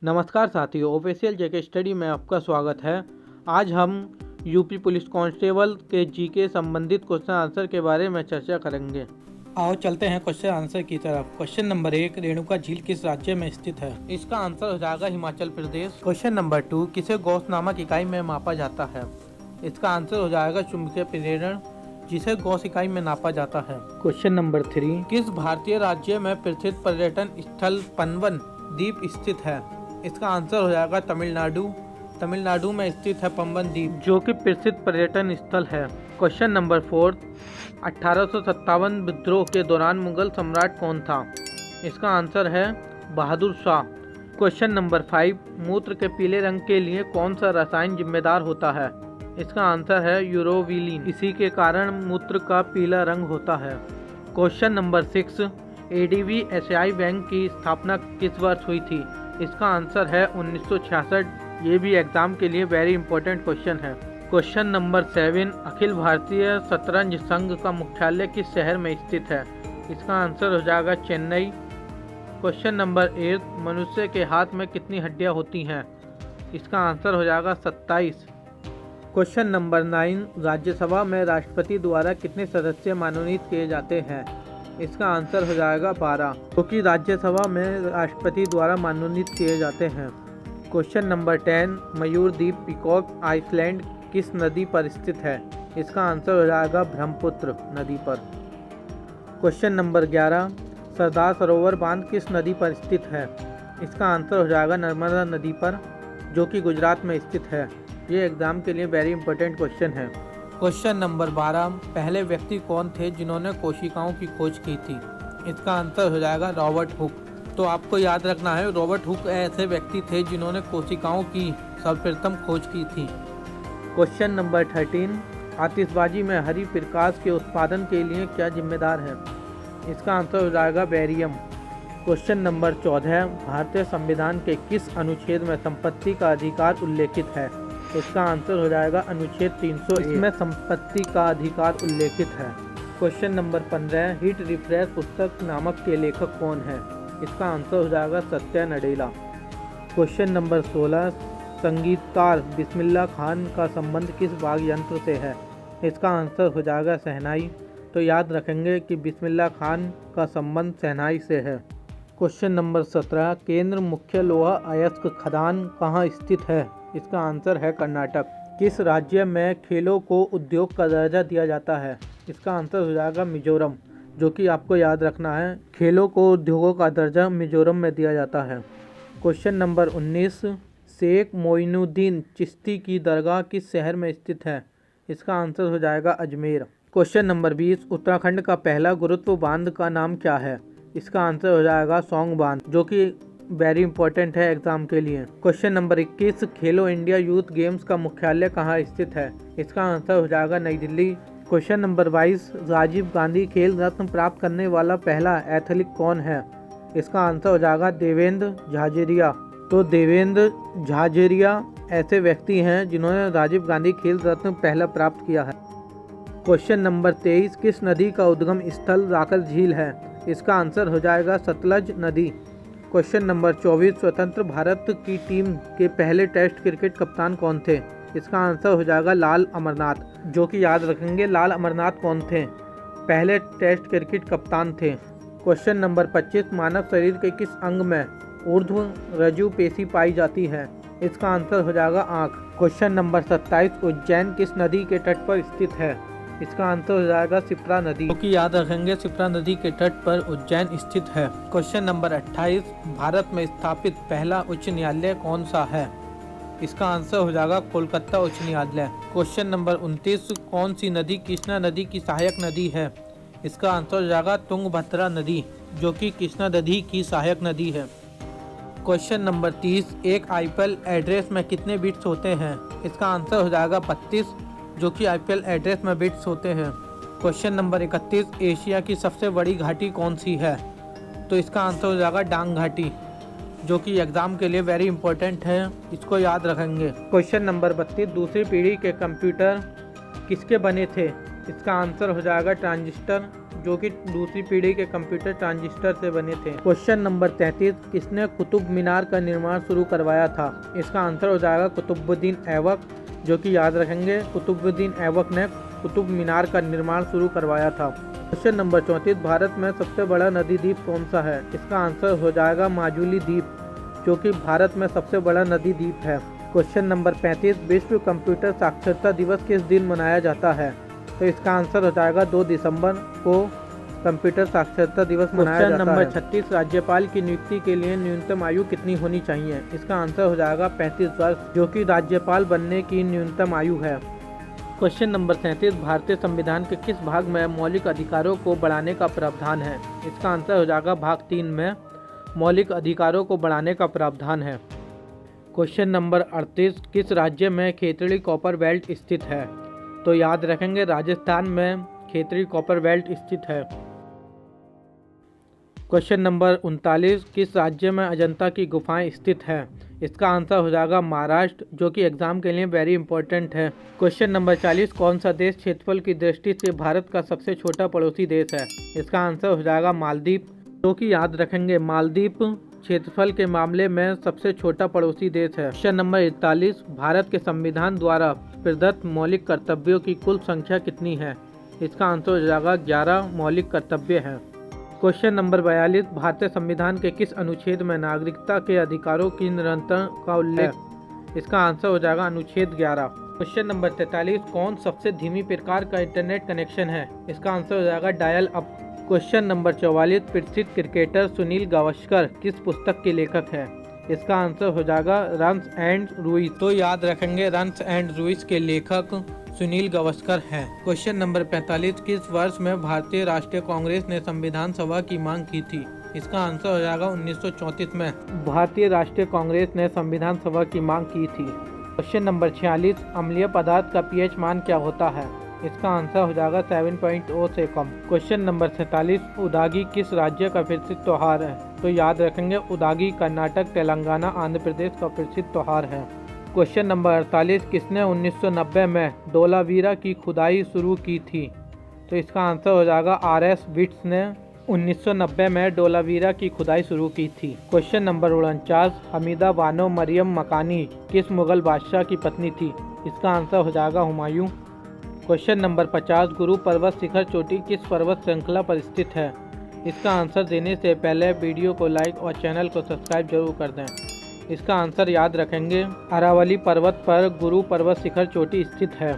नमस्कार साथियों, ऑफिशियल जेके स्टडी में आपका स्वागत है। आज हम यूपी पुलिस कांस्टेबल के जीके संबंधित क्वेश्चन आंसर के बारे में चर्चा करेंगे। आओ चलते हैं क्वेश्चन आंसर की तरफ। क्वेश्चन नंबर 1, रेणुका झील किस राज्य में स्थित है? इसका आंसर हो जाएगा हिमाचल प्रदेश। क्वेश्चन नंबर 2, किसे गॉस नामक इकाई में मापा जाता है? इसका आंसर हो जाएगा चुंबकीय प्रेरण, जिसे गॉस इकाई में नापा जाता है। क्वेश्चन नंबर 3, किस भारतीय राज्य में प्रसिद्ध पर्यटन स्थल पनवन द्वीप स्थित है? इसका आंसर हो जाएगा तमिलनाडु। तमिलनाडु में स्थित है पम्बन द्वीप, जो कि प्रसिद्ध पर्यटन स्थल है। क्वेश्चन नंबर 4, 1857 विद्रोह के दौरान मुगल सम्राट कौन था? इसका आंसर है बहादुर शाह। क्वेश्चन नंबर 5, मूत्र के पीले रंग के लिए कौन सा रसायन जिम्मेदार होता है? इसका आंसर है यूरोविलिन। इसी के कारण मूत्र का पीला रंग होता है। क्वेश्चन नंबर 6, एडीबी एशियाई बैंक की स्थापना किस वर्ष हुई थी? इसका आंसर है 1966। ये भी एग्जाम के लिए वेरी इंपॉर्टेंट क्वेश्चन है। क्वेश्चन नंबर 7, अखिल भारतीय शतरंज संघ का मुख्यालय किस शहर में स्थित है? इसका आंसर हो जाएगा चेन्नई। क्वेश्चन नंबर 8, मनुष्य के हाथ में कितनी हड्डियां होती हैं? इसका आंसर हो जाएगा 27। क्वेश्चन नंबर 9, राज्यसभा में राष्ट्रपति द्वारा कितने सदस्य मनोनीत किए जाते हैं? इसका आंसर हो जाएगा 12, क्योंकि राज्यसभा में राष्ट्रपति द्वारा मनोनीत किए जाते हैं। क्वेश्चन नंबर 10, मयूर द्वीप पीकॉक आइसलैंड किस नदी पर स्थित है? इसका आंसर हो जाएगा ब्रह्मपुत्र नदी पर। क्वेश्चन नंबर 11, सरदार सरोवर बांध किस नदी पर स्थित है? इसका आंसर हो जाएगा नर्मदा नदी पर, जो कि गुजरात में स्थित है। ये एग्जाम के लिए वेरी इंपॉर्टेंट क्वेश्चन है। क्वेश्चन नंबर 12, पहले व्यक्ति कौन थे जिन्होंने कोशिकाओं की खोज की थी? इसका आंसर हो जाएगा रॉबर्ट हुक। तो आपको याद रखना है, रॉबर्ट हुक ऐसे व्यक्ति थे जिन्होंने कोशिकाओं की सर्वप्रथम खोज की थी। क्वेश्चन नंबर 13, आतिशबाजी में हरी प्रकाश के उत्पादन के लिए क्या जिम्मेदार है? इसका आंसर हो जाएगा बेरियम। क्वेश्चन नंबर 14, भारतीय संविधान के किस अनुच्छेद में संपत्ति का अधिकार उल्लेखित है? इसका आंसर हो जाएगा अनुच्छेद 301। इसमें संपत्ति का अधिकार उल्लेखित है। क्वेश्चन नंबर 15, हिट रिफ्रेश पुस्तक नामक के लेखक कौन है? इसका आंसर हो जाएगा सत्या नडेला। क्वेश्चन नंबर 16, संगीतकार बिस्मिल्लाह खान का संबंध किस वाद्य यंत्र से है? इसका आंसर हो जाएगा शहनाई। तो याद रखेंगे कि बिस्मिल्लाह खान का संबंध शहनाई से है। क्वेश्चन नंबर 17, केंद्र मुख्य लोहा अयस्क खदान कहाँ स्थित है? इसका आंसर है कर्नाटक। किस राज्य में खेलों को उद्योग का दर्जा दिया जाता है? इसका आंसर हो जाएगा मिजोरम, जो कि आपको याद रखना है। खेलों को उद्योगों का दर्जा मिजोरम में दिया जाता है। क्वेश्चन नंबर 19, शेख मोइनुद्दीन चिश्ती की दरगाह किस शहर में स्थित है? इसका आंसर हो जाएगा अजमेर। क्वेश्चन नंबर 20, उत्तराखंड का पहला गुरुत्व बांध का नाम क्या है? इसका आंसर हो जाएगा सौंग बांध, जो कि वेरी इंपॉर्टेंट है एग्जाम के लिए। क्वेश्चन नंबर 21, खेलो इंडिया यूथ गेम्स का मुख्यालय कहाँ स्थित है? इसका आंसर हो जाएगा नई दिल्ली। क्वेश्चन नंबर 22, राजीव गांधी खेल रत्न प्राप्त करने वाला पहला एथलीट कौन है? इसका आंसर हो जाएगा देवेंद्र झाझरिया। तो देवेंद्र झाझरिया ऐसे व्यक्ति हैं जिन्होंने राजीव गांधी खेल रत्न पहला प्राप्त किया है। क्वेश्चन नंबर 23, किस नदी का उद्गम स्थल राकर झील है? इसका आंसर हो जाएगा सतलज नदी। क्वेश्चन नंबर 24, स्वतंत्र भारत की टीम के पहले टेस्ट क्रिकेट कप्तान कौन थे? इसका आंसर हो जाएगा लाल अमरनाथ, जो कि याद रखेंगे लाल अमरनाथ कौन थे, पहले टेस्ट क्रिकेट कप्तान थे। क्वेश्चन नंबर 25, मानव शरीर के किस अंग में ऊर्ध्व रज्जु पेशी पाई जाती है? इसका आंसर हो जाएगा आँख। क्वेश्चन नंबर 27, उज्जैन किस नदी के तट पर स्थित है? इसका आंसर हो जाएगा शिप्रा नदी, जो कि याद रखेंगे शिप्रा नदी के तट पर उज्जैन स्थित है। क्वेश्चन नंबर 28, भारत में स्थापित पहला उच्च न्यायालय कौन सा है? इसका आंसर हो जाएगा कोलकाता उच्च न्यायालय। क्वेश्चन नंबर 29, कौन सी नदी कृष्णा नदी की सहायक नदी है? इसका आंसर हो जाएगा तुंगभद्रा नदी, जो कि कृष्णा नदी की सहायक नदी है। क्वेश्चन नंबर 30, एक आईपीएल एड्रेस में कितने बिट्स होते हैं? इसका आंसर हो जाएगा 32, जो कि आईपीएल एड्रेस में बिट्स होते हैं। क्वेश्चन नंबर 31, एशिया की सबसे बड़ी घाटी कौन सी है? तो इसका आंसर हो जाएगा डांग घाटी, जो कि एग्जाम के लिए वेरी इंपॉर्टेंट है, इसको याद रखेंगे। क्वेश्चन नंबर 32, दूसरी पीढ़ी के कंप्यूटर किसके बने थे? इसका आंसर हो जाएगा ट्रांजिस्टर जो कि दूसरी पीढ़ी के कंप्यूटर ट्रांजिस्टर से बने थे। क्वेश्चन नंबर 33, किसने कुतुब मीनार का निर्माण शुरू करवाया था? इसका आंसर हो जाएगा कुतुबुद्दीन ऐबक, जो कि याद रखेंगे कुतुबुद्दीन ऐबक ने कुतुब मीनार का निर्माण शुरू करवाया था। क्वेश्चन नंबर 34, भारत में सबसे बड़ा नदी द्वीप कौन सा है? इसका आंसर हो जाएगा माजुली द्वीप, जो कि भारत में सबसे बड़ा नदी द्वीप है। क्वेश्चन नंबर 35, विश्व कंप्यूटर साक्षरता दिवस किस दिन मनाया जाता है? तो इसका आंसर हो जाएगा 2 दिसंबर को कंप्यूटर साक्षरता दिवस मनाया जाता है। क्वेश्चन नंबर 36, राज्यपाल की नियुक्ति के लिए न्यूनतम आयु कितनी होनी चाहिए? इसका आंसर हो जाएगा 35 वर्ष, जो कि राज्यपाल बनने की न्यूनतम आयु है। क्वेश्चन नंबर 37, भारतीय संविधान के किस भाग में मौलिक अधिकारों को बढ़ाने का प्रावधान है? इसका आंसर हो जाएगा भाग 3 में मौलिक अधिकारों को बढ़ाने का प्रावधान है। क्वेश्चन नंबर 38, किस राज्य में खेतड़ी कॉपर बेल्ट स्थित है? तो याद रखेंगे राजस्थान में खेतड़ी कॉपर बेल्ट स्थित है। क्वेश्चन नंबर 39, किस राज्य में अजंता की गुफाएं स्थित है? इसका आंसर हो जाएगा महाराष्ट्र, जो कि एग्जाम के लिए वेरी इंपॉर्टेंट है। क्वेश्चन नंबर 40, कौन सा देश क्षेत्रफल की दृष्टि से भारत का सबसे छोटा पड़ोसी देश है? इसका आंसर हो जाएगा मालदीव, जो कि याद रखेंगे मालदीव क्षेत्रफल के मामले में सबसे छोटा पड़ोसी देश है। क्वेश्चन नंबर 41, भारत के संविधान द्वारा प्रदत्त मौलिक कर्तव्यों की कुल संख्या कितनी है? इसका आंसर हो जाएगा 11 मौलिक कर्तव्य है। क्वेश्चन नंबर 42, भारतीय संविधान के किस अनुच्छेद में नागरिकता के अधिकारों की निरंतर का उल्लेख? इसका आंसर हो जाएगा अनुच्छेद 11। क्वेश्चन नंबर 43, कौन सबसे धीमी प्रकार का इंटरनेट कनेक्शन है? इसका आंसर हो जाएगा डायल अप। क्वेश्चन नंबर 44, प्रसिद्ध क्रिकेटर सुनील गावस्कर किस पुस्तक के लेखक हैं? इसका आंसर हो जाएगा रन्स एंड रूइस। तो याद रखेंगे रन्स एंड रूइस के लेखक सुनील गावस्कर हैं। क्वेश्चन नंबर 45, किस वर्ष में भारतीय राष्ट्रीय कांग्रेस ने संविधान सभा की मांग की थी? इसका आंसर हो जाएगा 1934 में भारतीय राष्ट्रीय कांग्रेस ने संविधान सभा की मांग की थी। क्वेश्चन नंबर 46, अम्लीय पदार्थ का पीएच मान क्या होता है? इसका आंसर हो जाएगा 7.0 से कम। क्वेश्चन नंबर 47, उदागी किस राज्य का प्रसिद्ध त्योहार है? तो याद रखेंगे उदागी कर्नाटक, तेलंगाना, आंध्र प्रदेश का प्रसिद्ध त्योहार है। क्वेश्चन नंबर 48, किसने 1990 में धोलावीरा की खुदाई शुरू की थी? तो इसका आंसर हो जाएगा RS विट्स ने 1990 में धोलावीरा की खुदाई शुरू की थी। क्वेश्चन नंबर 49, हमीदा बानो मरियम मकानी किस मुगल बादशाह की पत्नी थी? इसका आंसर हो जाएगा हुमायूं। क्वेश्चन नंबर 50, गुरु पर्वत शिखर चोटी किस पर्वत श्रृंखला पर स्थित है? इसका आंसर देने से पहले वीडियो को लाइक और चैनल को सब्सक्राइब जरूर कर दें। इसका आंसर याद रखेंगे अरावली पर्वत पर गुरु पर्वत शिखर चोटी स्थित है।